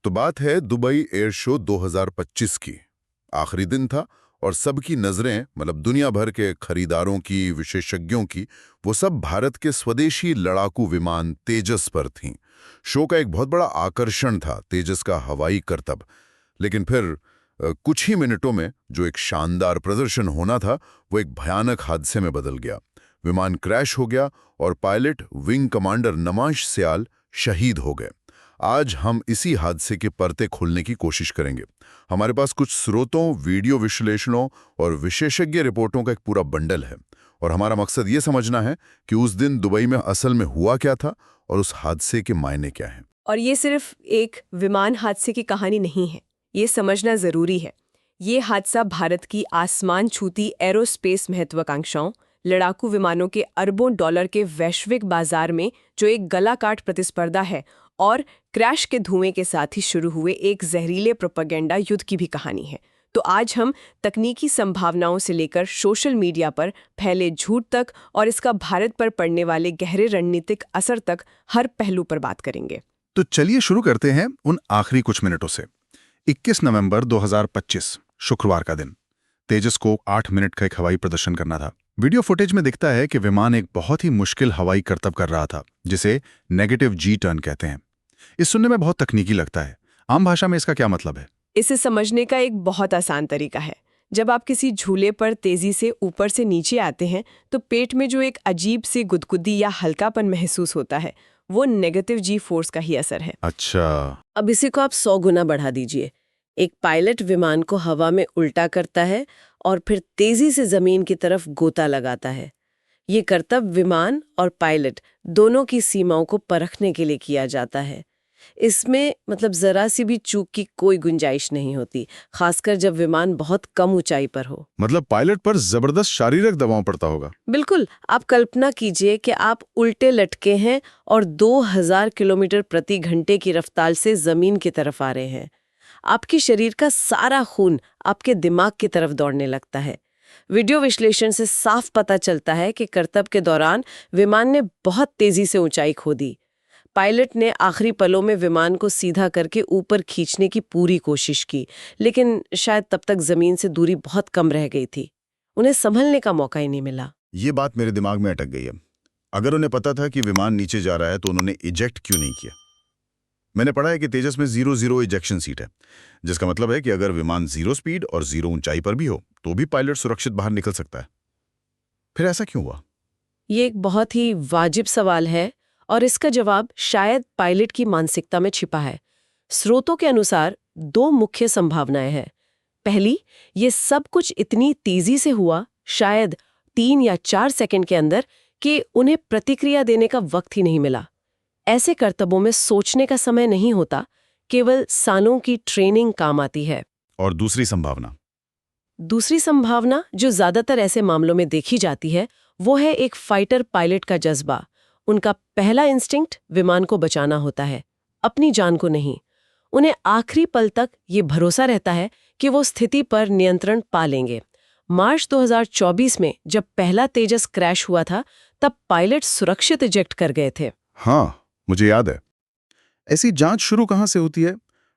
तो बात है दुबई एयर शो 2025 की। आखिरी दिन था और सबकी नजरें, मतलब दुनिया भर के खरीदारों की, विशेषज्ञों की, वो सब भारत के स्वदेशी लड़ाकू विमान तेजस पर थीं। शो का एक बहुत बड़ा आकर्षण था तेजस का हवाई करतब। लेकिन फिर कुछ ही मिनटों में जो एक शानदार प्रदर्शन होना था, वो एक भयानक हादसे में बदल गया। विमान क्रैश हो गया और पायलट विंग कमांडर नमाश सियाल शहीद हो गए। आज हम इसी हादसे के पर्दे खोलने की कोशिश करेंगे। हमारे पास कुछ स्रोतों, वीडियो विश्लेषणों और विशेषज्ञ रिपोर्टों का एक पूरा बंडल है, और हमारा मकसद ये समझना है कि उस दिन दुबई में असल में हुआ क्या था और उस हादसे के मायने क्या हैं। और ये सिर्फ एक विमान हादसे की कहानी नहीं है, ये समझना जरूरी है। ये हादसा भारत की आसमान छूती एरोस्पेस महत्वाकांक्षाओं, लड़ाकू विमानों के अरबों डॉलर के वैश्विक बाजार में जो एक गलाकाट प्रतिस्पर्धा है, और क्रैश के धुएं के साथ ही शुरू हुए एक जहरीले प्रोपेगेंडा युद्ध की भी कहानी है। तो आज हम तकनीकी संभावनाओं से लेकर सोशल मीडिया पर फैले झूठ तक और इसका भारत पर पड़ने वाले गहरे रणनीतिक असर तक हर पहलू पर बात करेंगे। तो चलिए शुरू करते हैं उन आखिरी कुछ मिनटों से। 21 नवंबर 2025 शुक्रवार का दिन। तेजस को 8 मिनट का एक हवाई प्रदर्शन करना था। वीडियो फुटेज में दिखता है कि विमान एक बहुत ही मुश्किल हवाई करतब कर रहा था, जिसे नेगेटिव जी टर्न कहते हैं। इस सुनने में बहुत तकनीकी लगता है। आम भाषा में इसका क्या मतलब है? इसे समझने का एक बहुत आसान तरीका है। जब आप किसी झूले पर तेजी से ऊपर से नीचे आते हैं, तो पेट में जो एक अजीब सी गुदगुदी या हल्कापन महसूस होता है, वो नेगेटिव जी फोर्स का ही असर है। अच्छा। अब इसी को आप 100 गुना बढ़ा दीजिए। एक पायलट विमान को हवा में उल्टा करता है और फिर तेजी से जमीन की तरफ गोता लगाता है। ये करतब विमान और पायलट दोनों की सीमाओं को परखने के लिए किया जाता है। इसमें मतलब जरा सी भी चूक की कोई गुंजाइश नहीं होती, खासकर जब विमान बहुत कम ऊंचाई पर हो। मतलब पायलट पर जबरदस्त शारीरिक दबाव पड़ता होगा। बिल्कुल। आप कल्पना कीजिए कि आप उल्टे लटके हैं और 2000 किलोमीटर प्रति घंटे की रफ्तार से जमीन की तरफ आ रहे हैं। आपके शरीर का सारा खून आपके दिमाग की तरफ दौड़ने लगता है। वीडियो विश्लेषण से साफ पता चलता है कि करतब के दौरान विमान ने बहुत तेजी से ऊंचाई खो दी। पायलट ने आखिरी पलों में विमान को सीधा करके ऊपर खींचने की पूरी कोशिश की, लेकिन शायद तब तक जमीन से दूरी बहुत कम रह गई थी। उन्हें संभलने का मौका ही नहीं मिला। ये बात मेरे दिमाग में अटक गई है। अगर उन्हें पता था कि विमान नीचे जा रहा है, तो उन्होंने इजेक्ट क्यों नहीं किया? मैंने पढ़ा है कि तेजस में 0-0 इजेक्शन सीट है, जिसका मतलब है कि अगर विमान 0 स्पीड और 0 ऊंचाई पर भी हो, तो भी पायलट सुरक्षित बाहर निकल सकता है। फिर ऐसा क्यों हुआ? ये एक बहुत ही वाजिब सवाल है, और इसका जवाब शायद पायलट की मानसिकता में छिपा है। स्रोतों के अनुसार 2 मुख्य संभावनाएं हैं। पहली, ये सब कुछ इतनी तेजी से हुआ, शायद 3 या 4 सेकंड के अंदर, कि उन्हें प्रतिक्रिया देने का वक्त ही नहीं मिला। ऐसे करतबों में सोचने का समय नहीं होता, केवल सालों की ट्रेनिंग काम आती है। और दूसरी संभावना? दूसरी संभावना जो ज्यादातर ऐसे मामलों में देखी जाती है, वो है एक फाइटर पायलट का जज्बा। उनका पहला इंस्टिंक्ट विमान को बचाना होता है, अपनी जान को नहीं। उन्हें आखिरी पल तक ये भरोसा रहता है कि वो स्थिति पर नियंत्रण पा लेंगे। मार्च 2024 में जब पहला तेजस क्रैश हुआ था, तब पायलट सुरक्षित इजेक्ट कर गए थे। हाँ, मुझे याद है। ऐसी जांच शुरू कहाँ से होती है?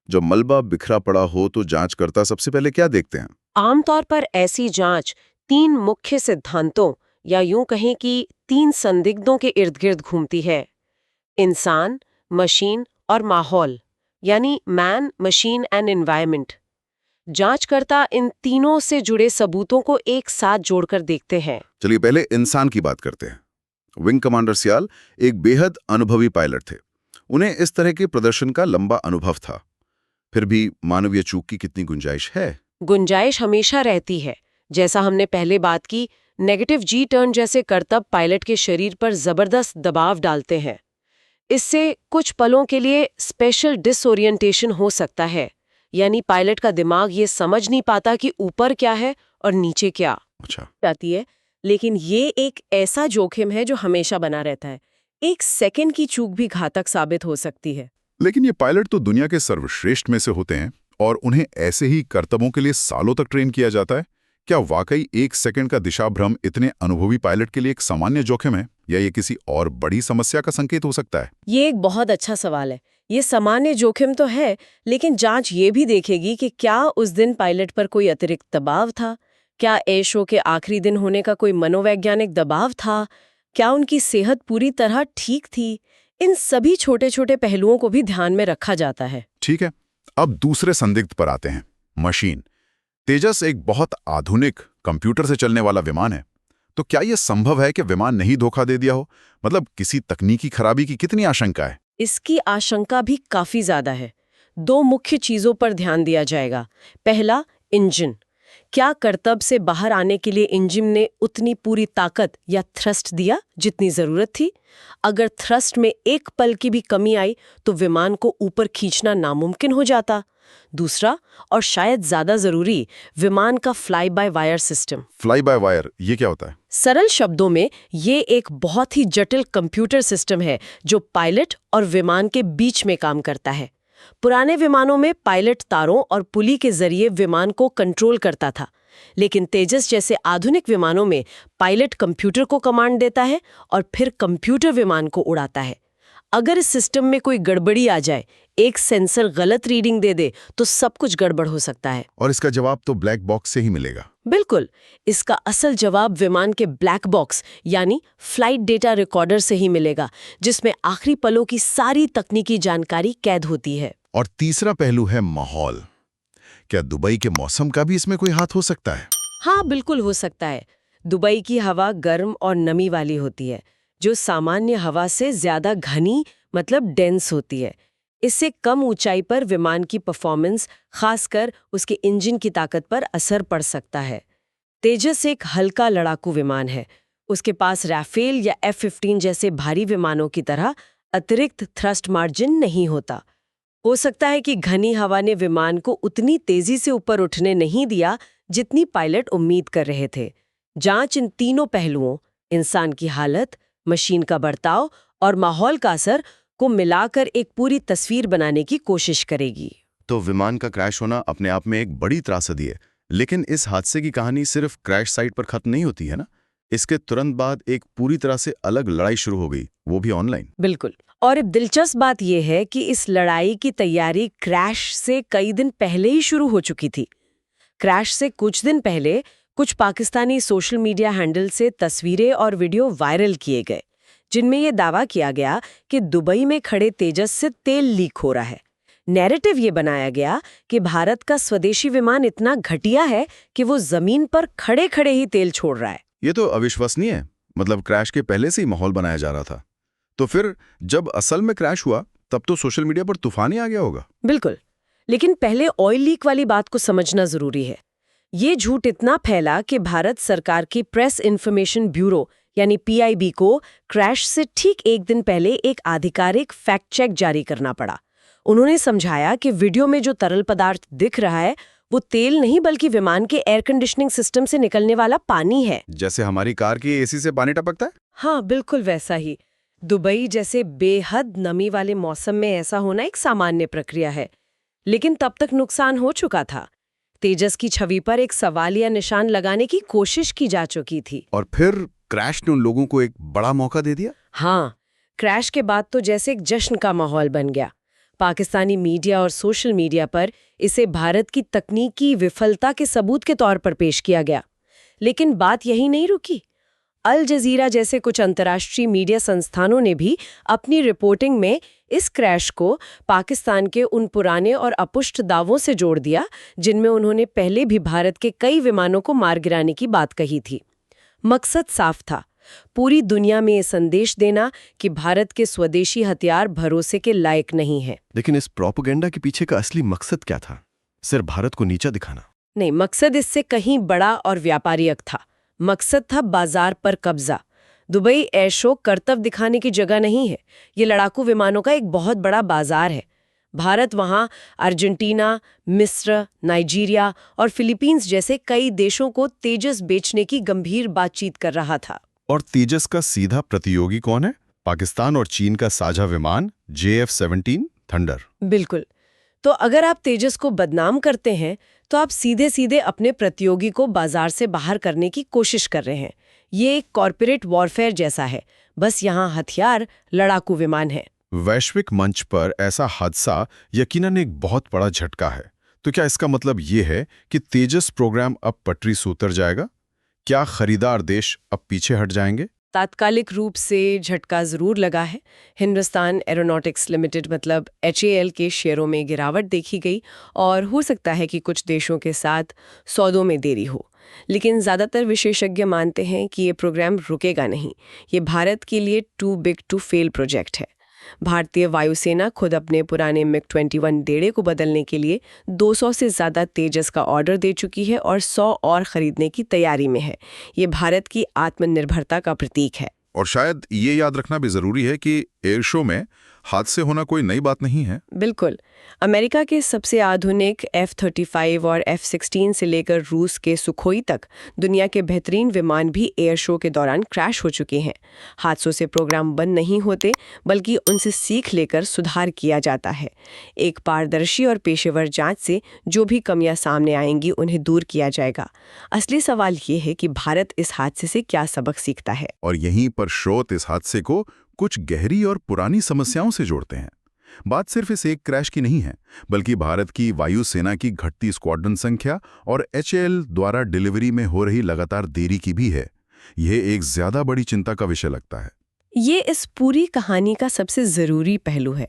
जब मलबा बिखरा पड़ा हो, तो जांचकर्ता सबसे पहले क्या देखते हैं? आमतौर पर ऐसी जांच 3 मुख्य सिद्धांतों, या यूं कहें कि 3 संदिग्धों के इर्द गिर्द घूमती है। इंसान, मशीन और माहौल, यानी मैन, मशीन एंड एनवायरनमेंट। जांचकर्ता इन तीनों से जुड़े सबूतों को एक साथ जोड़कर देखते हैं। चलिए पहले इंसान की बात करते हैं। विंग कमांडर सियाल एक बेहद अनुभवी पायलट थे। उन्हें इस तरह के प्रदर्शन का लंबा अनुभव था। फिर भी मानवीय चूक की कितनी गुंजाइश है? गुंजाइश हमेशा रहती है। जैसा हमने पहले बात की, नेगेटिव जी टर्न जैसे करतब पायलट के शरीर पर जबरदस्त दबाव डालते हैं। इससे कुछ पलों के लिए स्पेशल डिसओरिएंटेशन हो सकता है, यानी पायलट का दिमाग ये समझ नहीं पाता कि ऊपर क्या है और नीचे क्या। अच्छा। जाती है। लेकिन ये एक ऐसा जोखिम है जो हमेशा बना रहता है। 1 सेकंड की चूक भी घातक साबित हो सकती है। लेकिन ये पायलट तो दुनिया के सर्वश्रेष्ठ में से होते हैं, और उन्हें ऐसे ही करतबों के लिए सालों तक ट्रेन किया जाता है। क्या वाकई 1 सेकंड का दिशा भ्रम इतने अनुभवी पायलट के लिए एक सामान्य जोखिम है? या ये किसी और बड़ी समस्या का संकेत हो सकता है? ये एक बहुत अच्छा सवाल है। ये सामान्य जोखिम तो है, लेकिन जांच ये भी देखेगी कि क्या उस दिन पायलट पर कोई अतिरिक्त दबाव था, क्या एयर शो के आखिरी दिन होने का कोई मनोवैज्ञानिक दबाव था, क्या उनकी सेहत पूरी तरह ठीक थी। इन सभी छोटे छोटे पहलुओं को भी ध्यान में रखा जाता है। ठीक है, अब दूसरे संदिग्ध पर आते हैं, मशीन। तेजस एक बहुत आधुनिक कंप्यूटर से चलने वाला विमान है, तो क्या यह संभव है कि विमान नहीं धोखा दे दिया हो? मतलब किसी तकनीकी खराबी की कितनी आशंका है? इसकी आशंका भी काफी ज्यादा है। 2 मुख्य चीजों पर ध्यान दिया जाएगा। पहला, इंजन। क्या करतब से बाहर आने के लिए इंजन ने उतनी पूरी ताकत या थ्रस्ट दिया जितनी जरूरत थी? अगर थ्रस्ट में एक पल की भी कमी आई तो विमान को ऊपर खींचना नामुमकिन हो जाता। दूसरा, और शायद ज्यादा जरूरी, विमान का fly by wire system. Fly by wire, ये क्या होता है? सरल शब्दों में ये एक बहुत ही जटिल कंप्यूटर सिस्टम है जो पायलट और विमान के बीच में काम करता है। पुराने विमानों में पायलट तारों और पुली के जरिए विमान को कंट्रोल करता था, लेकिन तेजस जैसे आधुनिक विमानों में पायलट कंप्यूटर को कमांड देता है और फिर कंप्यूटर विमान को उड़ाता है। अगर इस सिस्टम में कोई गड़बड़ी आ जाए, एक सेंसर गलत रीडिंग दे दे, तो सब कुछ गड़बड़ हो सकता है। और इसका जवाब तो ब्लैक बॉक्स से ही मिलेगा। बिल्कुल, इसका असल जवाब विमान के ब्लैक बॉक्स यानी फ्लाइट डेटा रिकॉर्डर से ही मिलेगा, जिसमें आखिरी पलों की सारी तकनीकी जानकारी कैद होती है। और तीसरा पहलू है माहौल। क्या दुबई के मौसम का भी इसमें कोई हाथ हो सकता है? हाँ, बिल्कुल हो सकता है। दुबई की हवा गर्म और नमी वाली होती है, जो सामान्य हवा से ज्यादा घनी मतलब डेंस होती है। इससे कम ऊंचाई पर विमान की परफॉर्मेंस, खासकर उसके इंजन की ताकत पर असर पड़ सकता है। तेजस एक हल्का लड़ाकू विमान है। उसके पास राफेल या F-15 जैसे भारी विमानों की तरह अतिरिक्त थ्रस्ट मार्जिन नहीं होता। हो सकता है कि घनी हवा ने विमान को उतनी तेजी से ऊपर उठने नहीं दिया जितनी पायलट उम्मीद कर रहे थे। जांच इन तीनों पहलुओं, इंसान की हालत, मशीन का बर्ताव और माहौल का असर को मिलाकर एक पूरी तस्वीर बनाने की कोशिश करेगी। तो विमान का क्रैश होना अपने आप में एक बड़ी त्रासदी है, लेकिन इस हादसे की कहानी सिर्फ क्रैश साइट पर खत्म नहीं होती है ना। इसके तुरंत बाद एक पूरी तरह से अलग लड़ाई शुरू हो गई, वो भी ऑनलाइन। बिल्कुल, और एक दिलचस्प बात यह है कि इस लड़ाई की तैयारी क्रैश से कई दिन पहले ही शुरू हो चुकी थी। क्रैश से कुछ दिन पहले कुछ पाकिस्तानी सोशल मीडिया हैंडल से तस्वीरें और वीडियो वायरल किए गए, जिनमें यह दावा किया गया कि दुबई में खड़े तेजस से तेल लीक हो रहा है। नैरेटिव ये बनाया गया कि भारत का स्वदेशी विमान इतना घटिया है कि वो जमीन पर खड़े खड़े ही तेल छोड़ रहा है। ये तो अविश्वसनीय है। मतलब क्रैश के पहले से ही माहौल बनाया जा रहा था। तो फिर जब असल में क्रैश हुआ तब तो सोशल मीडिया पर तूफान ही आ गया होगा। बिल्कुल, लेकिन पहले ऑयल लीक वाली बात को समझना जरूरी है। ये झूठ इतना फैला कि भारत सरकार की प्रेस इन्फॉर्मेशन ब्यूरो यानी PIB को क्रैश से ठीक एक दिन पहले एक आधिकारिक फैक्ट चेक जारी करना पड़ा। उन्होंने समझाया कि वीडियो में जो तरल पदार्थ दिख रहा है वो तेल नहीं बल्कि विमान के एयर कंडीशनिंग सिस्टम से निकलने वाला पानी है। जैसे हमारी कार की AC से पानी टपकता है। हाँ, बिल्कुल वैसा ही। दुबई जैसे बेहद नमी वाले मौसम में ऐसा होना एक सामान्य प्रक्रिया है, लेकिन तब तक नुकसान हो चुका था। तेजस की छवि पर एक सवालिया निशान लगाने की कोशिश की जा चुकी थी। और फिर क्रैश ने उन लोगों को एक बड़ा मौका दे दिया। हाँ, क्रैश के बाद तो जैसे एक जश्न का माहौल बन गया। पाकिस्तानी मीडिया और सोशल मीडिया पर इसे भारत की तकनीकी विफलता के सबूत के तौर पर पेश किया गया। लेकिन बात यही नहीं रुकी। अल जजीरा जैसे कुछ अंतर्राष्ट्रीय मीडिया संस्थानों ने भी अपनी रिपोर्टिंग में इस क्रैश को पाकिस्तान के उन पुराने और अपुष्ट दावों से जोड़ दिया जिनमें उन्होंने पहले भी भारत के कई विमानों को मार गिराने की बात कही थी। मकसद साफ था, पूरी दुनिया में ये संदेश देना कि भारत के स्वदेशी हथियार भरोसे के लायक नहीं है। लेकिन इस प्रोपेगेंडा के पीछे का असली मकसद क्या था? सिर्फ भारत को नीचा दिखाना? नहीं, मकसद इससे कहीं बड़ा और व्यापारिक था। मकसद था बाजार पर कब्जा। दुबई एयर शो करतब दिखाने की जगह नहीं है, ये लड़ाकू विमानों का एक बहुत बड़ा बाजार है। भारत वहां अर्जेंटीना, मिस्र, नाइजीरिया और फिलीपींस जैसे कई देशों को तेजस बेचने की गंभीर बातचीत कर रहा था। और तेजस का सीधा प्रतियोगी कौन है? पाकिस्तान और चीन का साझा विमान JF-17 थंडर। बिल्कुल। तो अगर आप तेजस को बदनाम करते हैं तो आप सीधे सीधे अपने प्रतियोगी को बाजार से बाहर करने की कोशिश कर रहे हैं। ये एक कॉर्पोरेट वॉरफेयर जैसा है। बस यहाँ हथियार लड़ाकू विमान है। वैश्विक मंच पर ऐसा हादसा यकीनन एक बहुत बड़ा झटका है। तो क्या इसका मतलब ये है कि तेजस प्रोग्राम अब पटरी से उतर जाएगा? क्या खरीदार देश अब पीछे हट जाएंगे? तात्कालिक रूप से झटका जरूर लगा है। हिंदुस्तान एरोनॉटिक्स लिमिटेड मतलब HAL के शेयरों में गिरावट देखी गई और हो सकता है कि कुछ देशों के साथ सौदों में देरी हो। लेकिन ज़्यादातर विशेषज्ञ मानते हैं कि ये प्रोग्राम रुकेगा नहीं। ये भारत के लिए too big to fail project है। भारतीय वायुसेना खुद अपने पुराने MiG-21 डेढ़े को बदलने के लिए 200 से ज़्यादा तेजस का ऑर्डर दे चुकी है और 100 और खरीदने की तैयारी में है। ये भारत की आत्मनिर्भरता का प्रतीक है। और शायद ये याद रखना भी जरूरी है कि एयर शो में हादसे होना कोई नई बात नहीं है। बिल्कुल। अमेरिका के सबसे आधुनिक F-35 और F-16 से लेकर रूस के सुखोई तक दुनिया के बेहतरीन विमान भी एयर शो के दौरान क्रैश हो चुके हैं। हादसों से प्रोग्राम बंद नहीं होते, बल्कि उनसे सीख लेकर सुधार किया जाता है। एक पारदर्शी और पेशेवर जांच से जो भी कमियां सामने आएंगी उन्हें दूर किया जाएगा। असली सवाल ये है कि भारत इस हादसे से क्या सबक सीखता है। और यहीं पर स्रोत इस हादसे को कुछ गहरी और पुरानी समस्याओं से जोड़ते हैं। बात सिर्फ इस एक क्रैश की नहीं है, बल्कि भारत की वायुसेना की घटती स्क्वाड्रन संख्या और HAL द्वारा डिलीवरी में हो रही लगातार देरी की भी है। यह एक ज्यादा बड़ी चिंता का विषय लगता है। ये इस पूरी कहानी का सबसे जरूरी पहलू है।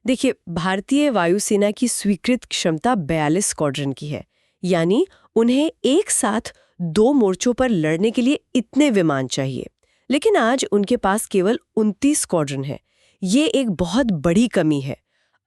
देखिए, भारतीय वायुसेना की स्वीकृत क्षमता 42 स्क्वाड्रन की है, यानी उन्हें एक साथ 2 मोर्चों पर लड़ने के लिए इतने विमान चाहिए। लेकिन आज उनके पास केवल 29 स्क्वाड्रन है। ये एक बहुत बड़ी कमी है।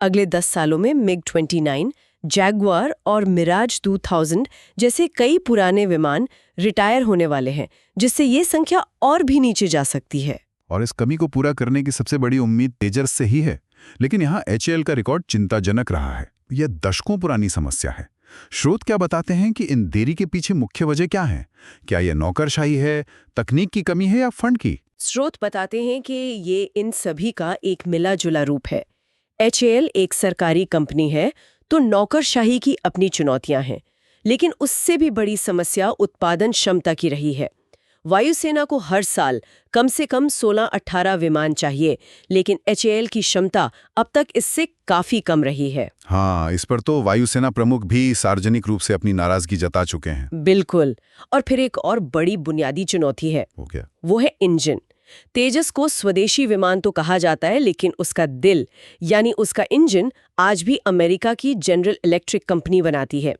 अगले 10 सालों में MiG-29, जैगुआर और मिराज 2000 जैसे कई पुराने विमान रिटायर होने वाले हैं, जिससे ये संख्या और भी नीचे जा सकती है। और इस कमी को पूरा करने की सबसे बड़ी उम्मीद तेजस से ही है। लेकिन यहाँ HAL का रिकॉर्ड चिंताजनक रहा है। यह दशकों पुरानी समस्या है। स्रोत क्या बताते हैं कि इन देरी के पीछे मुख्य वजह क्या है? क्या यह नौकरशाही है, तकनीक की कमी है या फंड की? स्रोत बताते हैं कि ये इन सभी का एक मिला-जुला रूप है। HAL एक सरकारी कंपनी है, तो नौकरशाही की अपनी चुनौतियां हैं। लेकिन उससे भी बड़ी समस्या उत्पादन क्षमता की रही है। वायुसेना को हर साल कम से कम 16-18 विमान चाहिए, लेकिन HAL की क्षमता अब तक इससे काफी कम रही है। हाँ, इस पर तो वायुसेना प्रमुख भी सार्वजनिक रूप से अपनी नाराजगी जता चुके हैं। बिल्कुल। और फिर एक और बड़ी बुनियादी चुनौती है, हो गया। वो है इंजन। तेजस को स्वदेशी विमान तो कहा जाता है, लेकिन उसका दिल यानी उसका इंजन आज भी अमेरिका की जनरल इलेक्ट्रिक कंपनी बनाती है।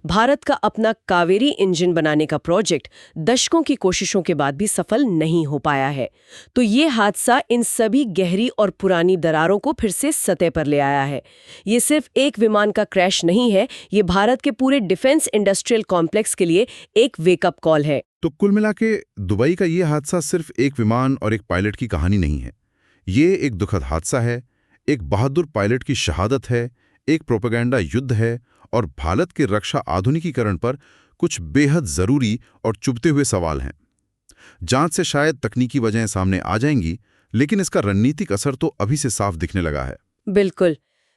भारत का अपना कावेरी इंजन बनाने का प्रोजेक्ट दशकों की कोशिशों के बाद भी सफल नहीं हो पाया है। तो ये हादसा इन सभी गहरी और पुरानी दरारों को फिर से सतह पर ले आया है। ये सिर्फ एक विमान का क्रैश नहीं है, ये भारत के पूरे डिफेंस इंडस्ट्रियल कॉम्प्लेक्स के लिए एक वेकअप कॉल है। तो कुल मिला के दुबई का ये हादसा सिर्फ एक विमान और एक पायलट की कहानी नहीं है। ये एक दुखद हादसा है, एक बहादुर पायलट की शहादत है, एक प्रोपेगेंडा युद्ध है और भारत के रक्षा आधुनिकीकरण पर कुछ बेहद जरूरी और चुभते हुए सवाल हैं। जांच से शायद तकनीकी वजहें सामने आ जाएंगी, लेकिन इसका रणनीतिक असर तो अभी से साफ दिखने लगा है। बिल्कुल।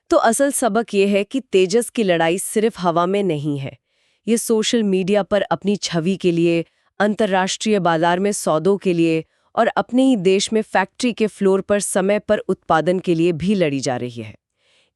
तो असल सबक ये है कि तेजस की लड़ाई सिर्फ हवा में नहीं है। ये सोशल मीडिया पर अपनी छवि के लिए, अंतर्राष्ट्रीय बाजार में सौदों के लिए और अपने ही देश में फैक्ट्री के फ्लोर पर समय पर उत्पादन के लिए भी लड़ी जा रही है।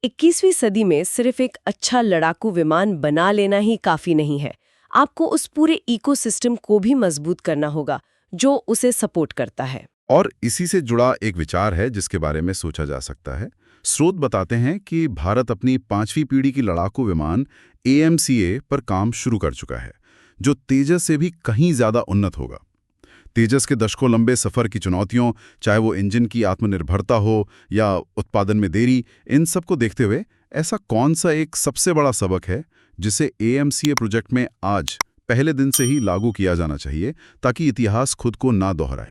21वीं सदी में सिर्फ एक अच्छा लड़ाकू विमान बना लेना ही काफी नहीं है। आपको उस पूरे इकोसिस्टम को भी मजबूत करना होगा जो उसे सपोर्ट करता है। और इसी से जुड़ा एक विचार है जिसके बारे में सोचा जा सकता है। स्रोत बताते हैं कि भारत अपनी 5वीं पीढ़ी की लड़ाकू विमान AMCA पर काम शुरू कर चुका है, जो तेजस से भी कहीं ज्यादा उन्नत होगा। तेजस के दशकों लंबे सफर की चुनौतियों, चाहे वो इंजन की आत्मनिर्भरता हो या उत्पादन में देरी, इन सब को देखते हुए ऐसा कौन सा एक सबसे बड़ा सबक है जिसे AMCA प्रोजेक्ट में आज पहले दिन से ही लागू किया जाना चाहिए ताकि इतिहास खुद को ना दोहराए?